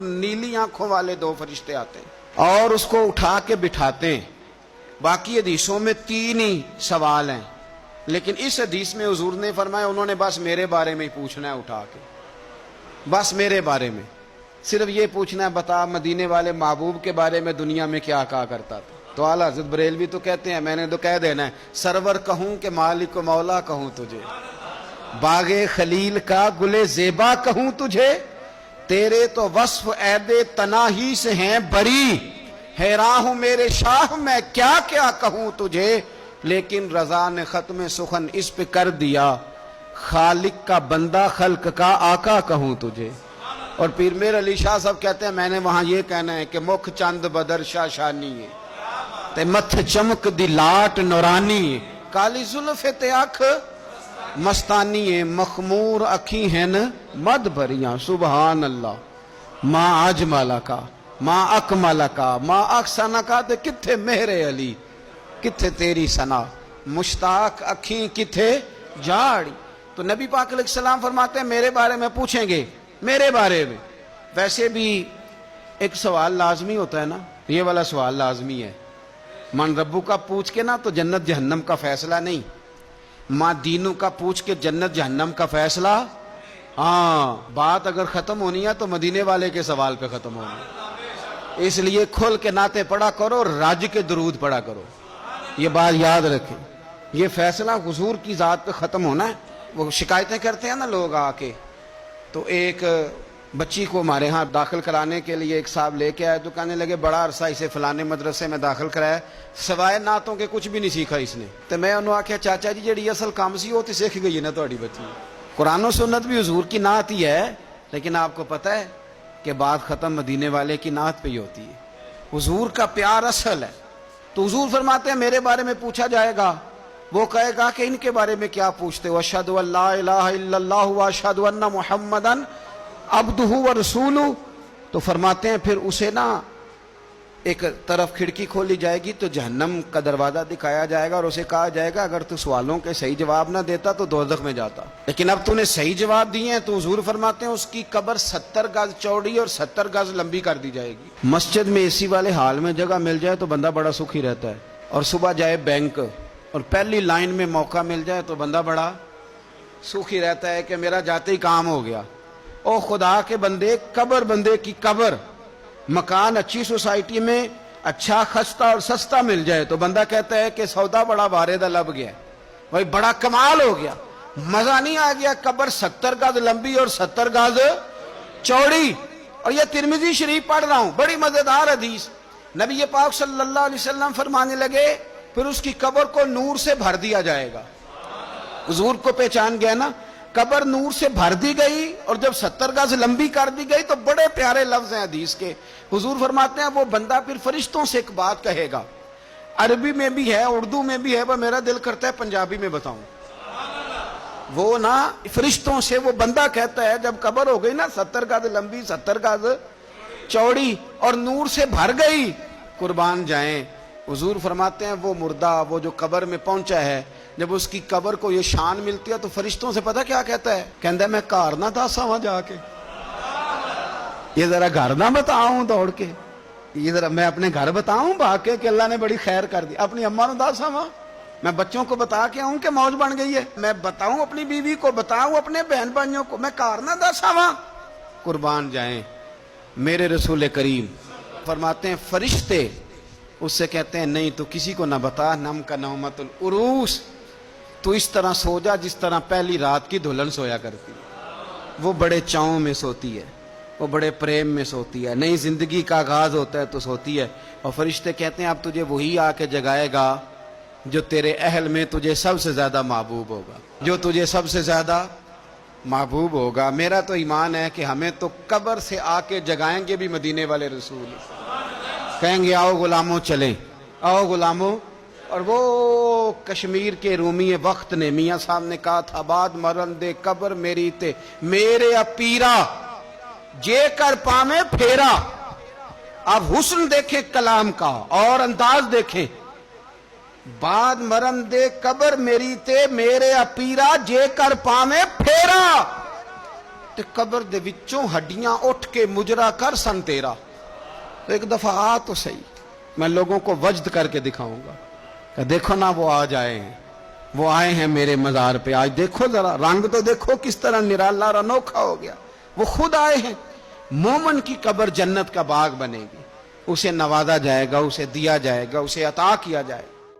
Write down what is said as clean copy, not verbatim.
नीली आंखों वाले दो फरिश्ते आते हैं और उसको उठा के बिठाते हैं। बाकी हदीसों में 3 ही सवाल हैं, लेकिन इस हदीस में हुजूर ने फरमाया उन्होंने बस मेरे बारे में ही पूछना है, उठा के बस मेरे बारे में सिर्फ ये पूछना है, बता मदीने वाले महबूब के बारे में दुनिया में क्या कहा करता था। तो आला हज़रत बरेलवी तो कहते हैं मैंने तो कह देना है, सरवर कहूं कि मालिक व मौला कहूं तुझे, बागे खलील का गुले ज़ेबा कहूं तुझे, तेरे तो वस्फ ऐदे तनाही से हैं बरी, हैरान हूं मेरे शाह मैं क्या क्या कहूं तुझे, लेकिन रजा ने खत्म सुखन इस पे कर दिया, खालिक का बंदा खल्क का आका कहूं तुझे। और पीर मेर अली शाह साहब कहते हैं मैंने वहां ये कहना है कि मुख चंद बदर शाशानी है ते मथ चमक दी लाट नौरानी है, काली जुल्फ ते अख मस्तानी है, मखमूर अखी हैं मद भरियां सुबहान अल्लाह, मां अजमला का मां अकमला का मां अक्सना का ते किथे मेरे अली किथे तेरी सना, मुश्ताक अखी किथे जाड़ी। तो नबी पाक अलैहिस्सलाम फरमाते हैं मेरे बारे में पूछेंगे, मेरे बारे में। वैसे भी एक सवाल लाजमी होता है ना, ये वाला सवाल लाजमी है, मन रब्बू का पूछ के ना तो जन्नत जहन्नम का फैसला नहीं, माँ दीनू का पूछ के जन्नत जहन्नम का फैसला। हाँ, बात अगर खत्म होनी है तो मदीने वाले के सवाल पे खत्म होनी, इसलिए खुल के नाते पढ़ा करो, राज के दरूद पढ़ा करो, ये बात याद रखें। ये फैसला हुजूर की जात पे खत्म होना है। वो शिकायतें करते हैं ना लोग आके, तो एक बच्ची को हमारे यहाँ दाखिल कराने के लिए एक साहब लेके आए, तो कहने लगे बड़ा अरसा इसे फलाने मदरसे में दाखिल कराया, सवाए नातों के कुछ भी नहीं सीखा इसने। तो मैं उन्होंने आख्या चाचा जी जी असल काम सी वो तो सीख गई है ना थोड़ी बच्ची, कुरान और सुन्नत भी हुजूर की नात ही है, लेकिन आपको पता है कि बात खत्म मदीने वाले की नात पे ही होती है। हुजूर का प्यार असल है। तो हुजूर फरमाते हैं मेरे बारे में पूछा जाएगा, वो कहेगा कि इनके बारे में क्या पूछते हो, अशहदु अल्ला इलाहा इल्लल्लाह व अशहदु अन्ना मुहम्मदन अब्दुहु व रसूलुहु। तो फरमाते हैं फिर उसे ना एक तरफ खिड़की खोली जाएगी तो जहन्नम का दरवाजा दिखाया जाएगा और उसे कहा जाएगा अगर तू सवालों के सही जवाब ना देता तो दोज़ख में जाता, लेकिन अब तूने सही जवाब दिए हैं। तो हुजूर फरमाते हैं उसकी कब्र 70 गज चौड़ी और 70 गज लंबी कर दी जाएगी। मस्जिद में एसी वाले हाल में जगह मिल जाए तो बंदा बड़ा सुखी रहता है, और सुबह जाए बैंक और पहली लाइन में मौका मिल जाए तो बंदा बड़ा सुखी रहता है कि मेरा जाते ही काम हो गया। ओ खुदा के बंदे, कब्र बंदे की कब्र, मकान अच्छी सोसाइटी में अच्छा खस्ता और सस्ता मिल जाए तो बंदा कहता है कि सौदा बड़ा वारेदा लब गया, भाई बड़ा कमाल हो गया, मजा नहीं आ गया। कब्र 70 गज लंबी और 70 गज चौड़ी। और ये तिरमिजी शरीफ पढ़ रहा हूं, बड़ी मजेदार हदीस। नबी पाक सल्लल्लाहु अलैहि वसल्लम फरमाने लगे फिर उसकी कब्र को नूर से भर दिया जाएगा। हुजूर को पहचान गया ना, कब्र नूर से भर दी गई और जब 70 गज लंबी कर दी गई तो बड़े प्यारे लफ्ज हैं हदीस के। हुजूर फरमाते हैं वो बंदा फिर फरिश्तों से एक बात कहेगा, अरबी में भी है उर्दू में भी है, पर मेरा दिल करता है पंजाबी में बताऊं। वो ना फरिश्तों से वो बंदा कहता है जब कब्र हो गई ना 70 गज लंबी 70 गज चौड़ी और नूर से भर गई, कुर्बान जाएं। हुजूर फरमाते हैं वो मुर्दा, वो जो कब्र में पहुंचा है, जब उसकी कब्र को ये शान मिलती है तो फरिश्तों से पता क्या कहता है, कहता है मैं घर ना दासा वहां जाके, ये जरा घर ना बताऊं दौड़ के, ये जरा मैं अपने घर बताऊं भाके कि अल्लाह ने बड़ी खैर कर दी, अपनी अम्मा ने दासा वहां, मैं बच्चों को बता के आऊं कि मौज बन गई है, मैं बताऊं अपनी बीवी को, बताऊं अपने बहन भाइयों को, मैं घर ना दासा वहां। कुर्बान जाएं मेरे रसूल करीम फरमाते हैं फरिश्ते उससे कहते हैं नहीं तो किसी को ना बता, नम का नौमतुल उरूस, तो इस तरह सो जा जिस तरह पहली रात की दुल्हन सोया करती है। वो बड़े चाव में सोती है, वो बड़े प्रेम में सोती है, नई जिंदगी का आगाज होता है तो सोती है। और फरिश्ते कहते हैं अब तुझे वही आके जगाएगा जो तेरे अहल में तुझे सबसे ज्यादा महबूब होगा, जो तुझे सबसे ज्यादा महबूब होगा। मेरा तो ईमान है कि हमें तो कब्र से आके जगाएंगे भी मदीने वाले रसूल, कहेंगे आओ गुलामों चलें, आओ गुलामों। और वो कश्मीर के रूमी वक्त ने मियाँ साहब ने कहा था बाद मरन दे कब्र मेरी ते मेरे अपीरा जे कर पामे फेरा। अब हुस्न देखें कलाम का और अंदाज देखें, बाद मरन दे कब्र मेरी ते मेरे अपीरा जे कर पामे फेरा। تے قبر دے وچوں ہڈیاں اٹھ کے مجرا کر سن تیرا. تو ایک دفعہ آ تو صحیح, میں لوگوں کو وجد کر کے دکھاؤں گا کہ دیکھو نا وہ آج آئے ہیں, وہ آئے ہیں میرے مزار پہ. آج دیکھو ذرا رنگ تو دیکھو کس طرح نرالا اور انوکھا ہو گیا. وہ خود آئے ہیں. مومن کی قبر جنت کا باغ بنے گی, اسے نوازا جائے گا, اسے دیا جائے گا, اسے عطا کیا جائے گا.